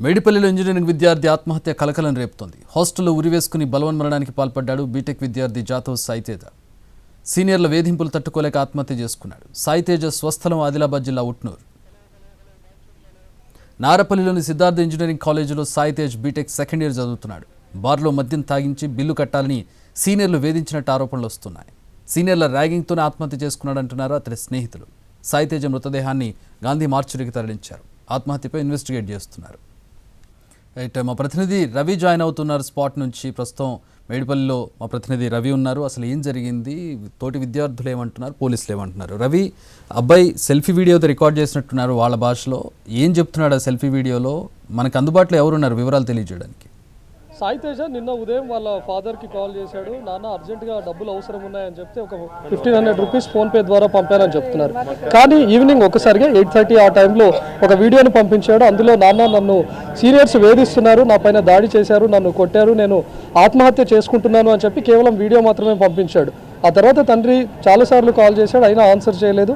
మేడిపల్లిలో engineering విద్యార్థి ఆత్మహత్య కలకలం రేపుతోంది. హాస్టల్లో ఉరివేసుకుని బలవన్మరణానికి పాల్పడ్డాడు బీటెక్ విద్యార్థి జాతవ్ సాయితేజ. సీనియర్ల వేధింపులు తట్టుకోలేక ఆత్మహత్య చేసుకున్నాడు. సాయితేజ స్వస్థలం ఆదిలాబాద్ జిల్లా ఉట్నూరు. నారపల్లిలోని సిద్ధార్థ ఇంజనీరింగ్ కాలేజీలో సాయితేజ్ బీటెక్ సెకండ్ ఇయర్ చదువుతున్నాడు. బార్లో మద్యం తాగించి బిల్లు కట్టాలని సీనియర్లు వేధించినట్టు ఆరోపణలు వస్తున్నాయి. సీనియర్ల ర్యాగింగ్తోనే ఆత్మహత్య చేసుకున్నాడంటున్నారు అతని స్నేహితులు. సాయితేజ మృతదేహాన్ని గాంధీ మార్చురికి తరలించారు. ఆత్మహత్యపై ఇన్వెస్టిగేట్ చేస్తున్నారు. రైట్, మా ప్రతినిధి రవి జాయిన్ అవుతున్నారు స్పాట్ నుంచి. ప్రస్తుతం మేడిపల్లిలో మా ప్రతినిధి రవి ఉన్నారు. అసలు ఏం జరిగింది, తోటి విద్యార్థులు ఏమంటున్నారు, పోలీసులు ఏమంటున్నారు? రవి, అబ్బాయి సెల్ఫీ వీడియోతో రికార్డ్ చేసినట్టున్నారు వాళ్ళ భాషలో. ఏం చెప్తున్నాడు ఆ సెల్ఫీ వీడియోలో? మనకు అందుబాటులో ఎవరున్నారు వివరాలు తెలియజేయడానికి? సాయితేజ నిన్న ఉదయం వాళ్ళ ఫాదర్కి కాల్ చేశాడు. నాన్న అర్జెంటుగా డబ్బులు అవసరం ఉన్నాయని చెప్తే ఒక 1500 రూపీస్ ఫోన్పే ద్వారా పంపానని చెప్తున్నారు. కానీ ఈవినింగ్ ఒకసారిగా 8:30 ఆ టైంలో ఒక వీడియోని పంపించాడు. అందులో నాన్న నన్ను సీనియర్స్ వేధిస్తున్నారు, నా పైన దాడి చేశారు, నన్ను కొట్టారు, నేను ఆత్మహత్య చేసుకుంటున్నాను అని చెప్పి కేవలం వీడియో మాత్రమే పంపించాడు. ఆ తర్వాత తండ్రి చాలాసార్లు కాల్ చేశాడు, అయినా ఆన్సర్ చేయలేదు.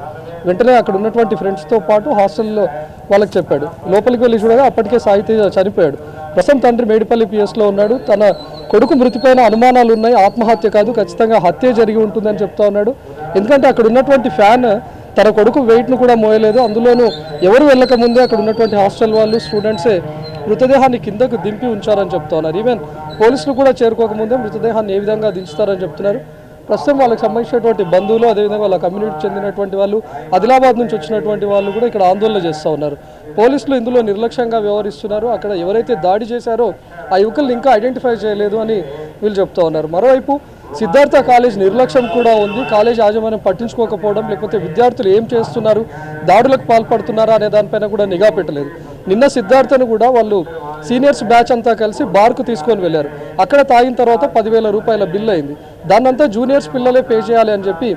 వెంటనే అక్కడ ఉన్నటువంటి ఫ్రెండ్స్తో పాటు హాస్టల్లో వాళ్ళకి చెప్పాడు. లోపలికి వెళ్ళి చూడగా అప్పటికే సాయితేజ చనిపోయాడు. ప్రస్తుతం తండ్రి మేడిపల్లి పిఎస్లో ఉన్నాడు. తన కొడుకు మృతిపైన అనుమానాలు ఉన్నాయి, ఆత్మహత్య కాదు, ఖచ్చితంగా హత్య జరిగి ఉంటుందని చెప్తా ఉన్నాడు. ఎందుకంటే అక్కడ ఉన్నటువంటి ఫ్యాన్ తన కొడుకు వెయిట్ను కూడా మోయలేదు. అందులోనూ ఎవరు వెళ్ళక ముందే అక్కడ ఉన్నటువంటి హాస్టల్ వాళ్ళు, స్టూడెంట్సే మృతదేహాన్ని కిందకు దింపి ఉంచారని చెప్తా ఉన్నారు. ఈవెన్ పోలీసులు కూడా చేరుకోకముందే మృతదేహాన్ని ఏ విధంగా దించుతారని చెప్తున్నారు. ప్రస్తుతం వాళ్ళకి సంబంధించినటువంటి బంధువులు, అదేవిధంగా వాళ్ళ కమ్యూనిటీకి చెందినటువంటి వాళ్ళు, ఆదిలాబాద్ నుంచి వచ్చినటువంటి వాళ్ళు కూడా ఇక్కడ ఆందోళన చేస్తూ ఉన్నారు. పోలీసులు ఇందులో నిర్లక్ష్యంగా వ్యవహరిస్తున్నారు. అక్కడ ఎవరైతే దాడి చేశారో ఆ యువకుల్ని ఇంకా ఐడెంటిఫై చేయలేదు అని వీళ్ళు చెప్తా ఉన్నారు. మరోవైపు సిద్ధార్థ కాలేజ్ నిర్లక్ష్యం కూడా ఉంది. కాలేజ్ యాజమాన్యం పట్టించుకోకపోవడం, లేకపోతే విద్యార్థులు ఏం చేస్తున్నారు, దాడులకు పాల్పడుతున్నారా అనే దానిపైన కూడా నిఘా పెట్టలేదు. నిన్న సిద్ధార్థను కూడా వాళ్ళు సీనియర్స్ బ్యాచ్ అంతా కలిసి బార్కు తీసుకొని వెళ్ళారు. అక్కడ తాగిన తర్వాత 10,000 రూపాయల బిల్ అయింది. దాన్నంతా జూనియర్స్ పిల్లలే పే చేయాలి అని చెప్పి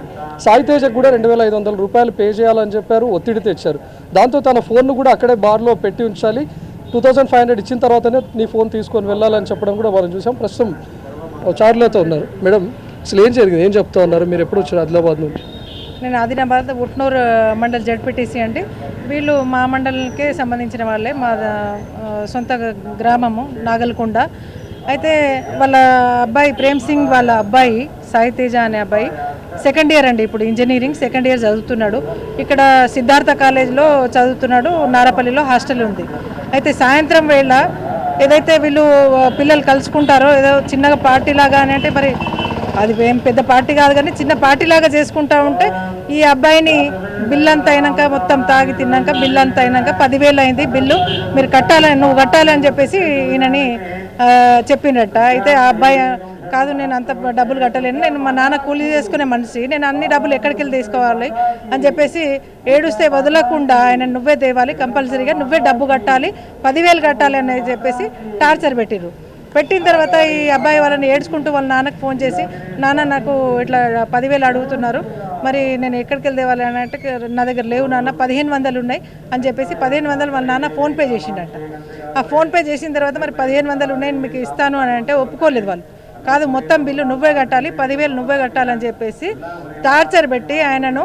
సాయితేజకు కూడా 2,500 రూపాయలు పే చేయాలని చెప్పారు, ఒత్తిడి తెచ్చారు. దాంతో తన ఫోన్ను కూడా అక్కడే బార్లో పెట్టి ఉంచాలి, 2500 ఇచ్చిన తర్వాతనే నీ ఫోన్ తీసుకొని వెళ్ళాలని చెప్పడం కూడా మనం చూసాం. ప్రస్తుతం చార్లతో ఉన్నారు. మేడం, అసలు ఏం జరిగింది, ఏం చెప్తా ఉన్నారు? మీరు ఎప్పుడు వచ్చారు ఆదిలాబాద్ నుండి? నేను ఆదిలాబాద్ ఉట్నూరు మండల్ జడ్పీటీసీ అండి. వీళ్ళు మా మండలంకే సంబంధించిన వాళ్ళే, మా సొంత గ్రామము నాగల్కొండ. అయితే వాళ్ళ అబ్బాయి ప్రేమ్ సింగ్ వాళ్ళ అబ్బాయి సాయితేజ అనే అబ్బాయి సెకండ్ ఇయర్ అండి, ఇప్పుడు ఇంజనీరింగ్ సెకండ్ ఇయర్ చదువుతున్నాడు. ఇక్కడ సిద్ధార్థ కాలేజ్లో చదువుతున్నాడు. నారపల్లిలో హాస్టల్ ఉంది. అయితే సాయంత్రం వేళ ఏదైతే వీళ్ళు పిల్లలు కలుసుకుంటారో, ఏదో చిన్నగా పార్టీ లాగా అని, అంటే మరి అది ఏం పెద్ద పార్టీ కాదు కానీ చిన్న పార్టీ లాగా చేసుకుంటా ఉంటే ఈ అబ్బాయిని బిల్ అంతా అయినాక, మొత్తం తాగి తిన్నాక బిల్ అంతా అయినాక 10,000 అయింది బిల్లు, మీరు కట్టాలని, నువ్వు కట్టాలని చెప్పేసి ఈయనని చెప్పిండట. అయితే ఆ అబ్బాయి, కాదు నేను అంత డబ్బులు కట్టలేను, నేను మా నాన్న కూలీ చేసుకునే మనిషి, నేను అన్ని డబ్బులు ఎక్కడికి వెళ్ళి తీసుకోవాలి అని చెప్పేసి ఏడుస్తే వదలకుండా ఆయన నువ్వే తేవాలి, కంపల్సరీగా నువ్వే డబ్బు కట్టాలి, 10,000 కట్టాలి అని చెప్పేసి టార్చర్ పెట్టిర్రు. పెట్టిన తర్వాత ఈ అబ్బాయి వాళ్ళని ఏడ్చుకుంటూ వాళ్ళ నాన్నకు ఫోన్ చేసి, నాన్న నాకు ఇట్లా 10,000 అడుగుతున్నారు, మరి నేను ఎక్కడికి వెళ్ళి తేవాలి అని అంటే, నా దగ్గర లేవు నాన్న, 1,500 ఉన్నాయి అని చెప్పేసి 1,500 వాళ్ళ నాన్న ఫోన్పే చేసిండట. ఆ ఫోన్పే చేసిన తర్వాత మరి 1,500 ఉన్నాయి మీకు ఇస్తాను అని అంటే ఒప్పుకోలేదు వాళ్ళు. కాదు మొత్తం బిల్లు నువ్వే కట్టాలి, 10,000 నువ్వే కట్టాలని చెప్పేసి టార్చర్ పెట్టి ఆయనను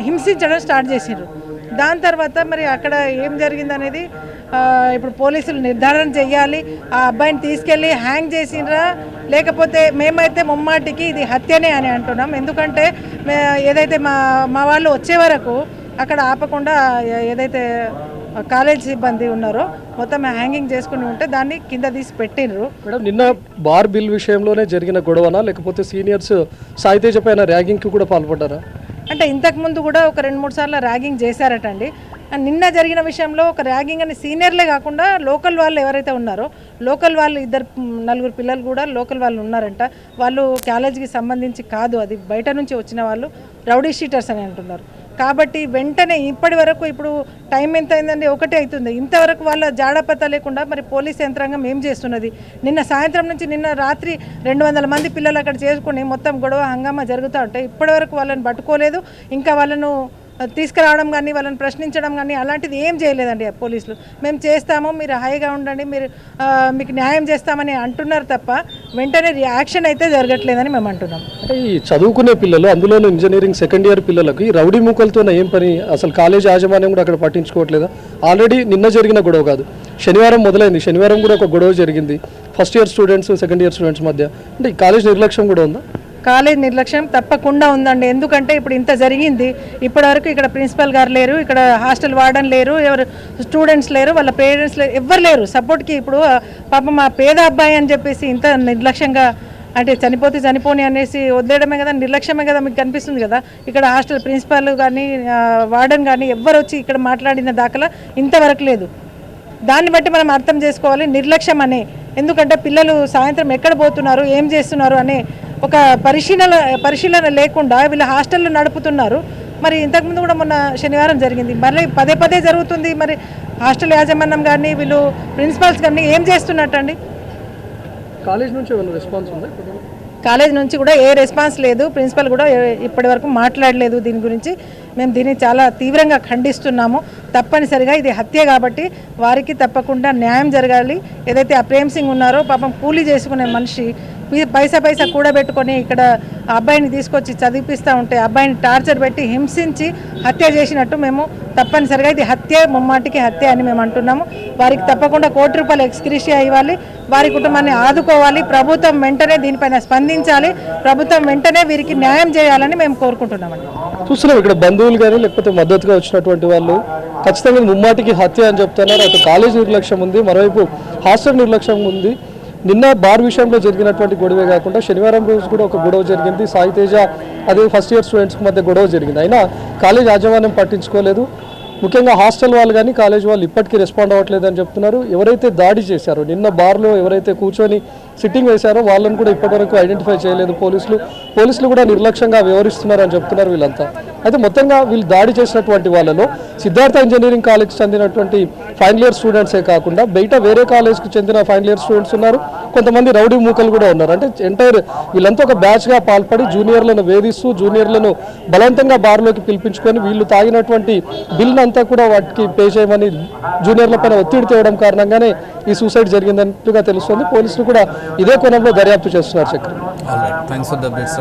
హింసించడం స్టార్ట్ చేసిండ్రు. దాని తర్వాత మరి అక్కడ ఏం జరిగిందనేది ఇప్పుడు పోలీసులు నిర్ధారణ చెయ్యాలి. ఆ అబ్బాయిని తీసుకెళ్ళి హ్యాంగ్ చేసిండ్రా, లేకపోతే మేమైతే ముమ్మాటికి ఇది హత్యనే అని అంటున్నాం. ఎందుకంటే ఏదైతే మా వాళ్ళు వచ్చే వరకు అక్కడ ఆపకుండా ఏదైతే కాలేజ్ సిబ్బంది ఉన్నారో మొత్తం హ్యాంగింగ్ చేసుకుని ఉంటే దాన్ని కింద తీసి పెట్టినరు. మేడం, నిన్న బార్ బిల్ విషయంలోనే జరిగిన గొడవనా, లేకపోతే సీనియర్స్ సాయితేజ పైన ర్యాగింగ్కి కూడా పాల్పడ్డారా? అంటే ఇంతకుముందు కూడా ఒక 2-3 సార్లు ర్యాగింగ్ చేశారట అండి. నిన్న జరిగిన విషయంలో ఒక ర్యాగింగ్ అని సీనియర్లే కాకుండా లోకల్ వాళ్ళు ఎవరైతే ఉన్నారో, లోకల్ వాళ్ళు 2-4 పిల్లలు కూడా లోకల్ వాళ్ళు ఉన్నారంట. వాళ్ళు కాలేజీకి సంబంధించి కాదు, అది బయట నుంచి వచ్చిన వాళ్ళు, రౌడీ షీటర్స్ అని అంటున్నారు. కాబట్టి వెంటనే ఇప్పటి వరకు, ఇప్పుడు టైం ఎంత అయిందండి, 1 అవుతుంది, ఇంతవరకు వాళ్ళ జాడపత్త లేకుండా మరి పోలీస్ యంత్రాంగం ఏం చేస్తున్నది? నిన్న సాయంత్రం నుంచి నిన్న రాత్రి 200 మంది పిల్లలు అక్కడ చేసుకుని మొత్తం గొడవ హంగామా జరుగుతూ ఉంటే ఇప్పటి వరకు వాళ్ళని పట్టుకోలేదు, ఇంకా వాళ్ళను తీసుకురావడం కానీ వాళ్ళని ప్రశ్నించడం కానీ అలాంటిది ఏం చేయలేదండి పోలీసులు. మేము చేస్తాము, మీరు హాయిగా ఉండండి, మీరు మీకు న్యాయం చేస్తామని అంటున్నారు తప్ప వెంటనే రియాక్షన్ అయితే జరగట్లేదని మేము అంటున్నాం. అంటే ఈ చదువుకునే పిల్లలు, అందులోనూ ఇంజనీరింగ్ సెకండ్ ఇయర్ పిల్లలకి రౌడీ మూకలతో ఏం పని? అసలు కాలేజ్ యాజమాన్యం కూడా అక్కడ పట్టించుకోవట్లేదా? ఆల్రెడీ నిన్న జరిగిన గొడవ కాదు, శనివారం మొదలైంది. శనివారం కూడా ఒక గొడవ జరిగింది first year students second year students మధ్య. అంటే ఈ కాలేజ్ నిర్లక్ష్యం కూడా ఉందా? కాలేజ్ నిర్లక్ష్యం తప్పకుండా ఉందండి. ఎందుకంటే ఇప్పుడు ఇంత జరిగింది, ఇప్పటివరకు ఇక్కడ ప్రిన్సిపల్ గారు లేరు, ఇక్కడ హాస్టల్ వార్డెన్ లేరు, ఎవరు స్టూడెంట్స్ లేరు, వాళ్ళ పేరెంట్స్ లేరు, ఎవ్వరు లేరు సపోర్ట్కి. ఇప్పుడు పాపం మా పేద అబ్బాయి అని చెప్పేసి ఇంత నిర్లక్ష్యంగా, అంటే చనిపోతే చనిపోని అనేసి వదిలేయడమే కదా, నిర్లక్ష్యమే కదా మీకు కనిపిస్తుంది కదా. ఇక్కడ హాస్టల్ ప్రిన్సిపల్ కానీ వార్డెన్ కానీ ఎవ్వరు వచ్చి ఇక్కడ మాట్లాడిన దాఖలా ఇంతవరకు లేదు. దాన్ని బట్టి మనం అర్థం చేసుకోవాలి నిర్లక్ష్యం అనే. ఎందుకంటే పిల్లలు సాయంత్రం ఎక్కడ పోతున్నారు, ఏం చేస్తున్నారు అనే ఒక పరిశీలన లేకుండా వీళ్ళు హాస్టల్లో నడుపుతున్నారు. మరి ఇంతకుముందు కూడా మొన్న శనివారం జరిగింది, మళ్ళీ పదే పదే జరుగుతుంది. మరి హాస్టల్ యాజమాన్యం కానీ వీళ్ళు ప్రిన్సిపాల్స్ కానీ ఏం చేస్తున్నట్టండి? కాలేజ్ నుంచి ఏమైనా రెస్పాన్స్ ఉందా? కాలేజ్ నుంచి కూడా ఏ రెస్పాన్స్ లేదు, ప్రిన్సిపల్ కూడా ఇప్పటి వరకు మాట్లాడలేదు దీని గురించి. మేము దీన్ని చాలా తీవ్రంగా ఖండిస్తున్నాము. తప్పనిసరిగా ఇది హత్య కాబట్టి వారికి తప్పకుండా న్యాయం జరగాలి. ఏదైతే ఆ ప్రేమ్ సింగ్ ఉన్నారో పాపం కూలీ చేసుకునే మనిషి పైసా కూడబెట్టుకొని ఇక్కడ అబ్బాయిని తీసుకొచ్చి చదివిపిస్తూ ఉంటే అబ్బాయిని టార్చర్ పెట్టి హింసించి హత్య చేసినట్టు మేము తప్పనిసరిగా ఇది హత్య, ముమ్మాటికి హత్య అని మేము అంటున్నాము. వారికి తప్పకుండా ₹1 ఎక్స్గ్రేషియా ఇవ్వాలి, వారి కుటుంబాన్ని ఆదుకోవాలి. ప్రభుత్వం వెంటనే దీనిపైన స్పందించాలి, ప్రభుత్వం వెంటనే వీరికి న్యాయం చేయాలని మేము కోరుకుంటున్నామండి. చూస్తున్నాం ఇక్కడ బంధువులు కానీ లేకపోతే మద్దతుగా వచ్చినటువంటి వాళ్ళు ఖచ్చితంగా ముమ్మాటికి హత్య అని చెప్తున్నారు. అటు కాలేజ్ నిర్లక్ష్యం ఉంది, మరోవైపు హాస్టల్ నిర్లక్ష్యం ఉంది. నిన్న బార్ విషయంలో జరిగినటువంటి గొడవే కాకుండా శనివారం రోజు కూడా ఒక గొడవ జరిగింది. సాయి తేజ అదే ఫస్ట్ ఇయర్ స్టూడెంట్స్ మధ్య గొడవ జరిగింది. అయినా కాలేజ్ యాజమాన్యం పట్టించుకోలేదు. ముఖ్యంగా హాస్టల్ వాళ్ళు కానీ కాలేజ్ వాళ్ళు ఇప్పటికీ రెస్పాండ్ అవ్వట్లేదు అని చెప్తున్నారు. ఎవరైతే దాడి చేశారో, నిన్న బార్లో ఎవరైతే కూర్చొని సిట్టింగ్ వేశారో వాళ్ళని కూడా ఇప్పటివరకు ఐడెంటిఫై చేయలేదు పోలీసులు కూడా నిర్లక్ష్యంగా వ్యవహరిస్తున్నారని చెప్తున్నారు వీళ్ళంతా. అయితే మొత్తంగా వీళ్ళు దాడి చేసినటువంటి వాళ్ళలో సిద్ధార్థ ఇంజనీరింగ్ కాలేజ్కి చెందినటువంటి ఫైనల్ ఇయర్ స్టూడెంట్సే కాకుండా బయట వేరే కాలేజ్కి చెందిన ఫైనల్ ఇయర్ స్టూడెంట్స్ ఉన్నారు, కొంతమంది రౌడీ మూకలు కూడా ఉన్నారు. అంటే ఎంటైర్ వీళ్ళంతా ఒక బ్యాచ్గా పాల్పడి జూనియర్లను వేధిస్తూ జూనియర్లను బలవంతంగా బార్లోకి పిలిపించుకొని వీళ్ళు తాగినటువంటి బిల్ని అంతా కూడా వాటికి పే చేయమని జూనియర్ల పైన ఒత్తిడి తేవడం కారణంగానే ఈ సూసైడ్ జరిగిందన్నట్టుగా తెలుస్తుంది. పోలీసులు కూడా ఇదే కోణంలో దర్యాప్తు చేస్తున్నారు. Chakri, thanks for the updates.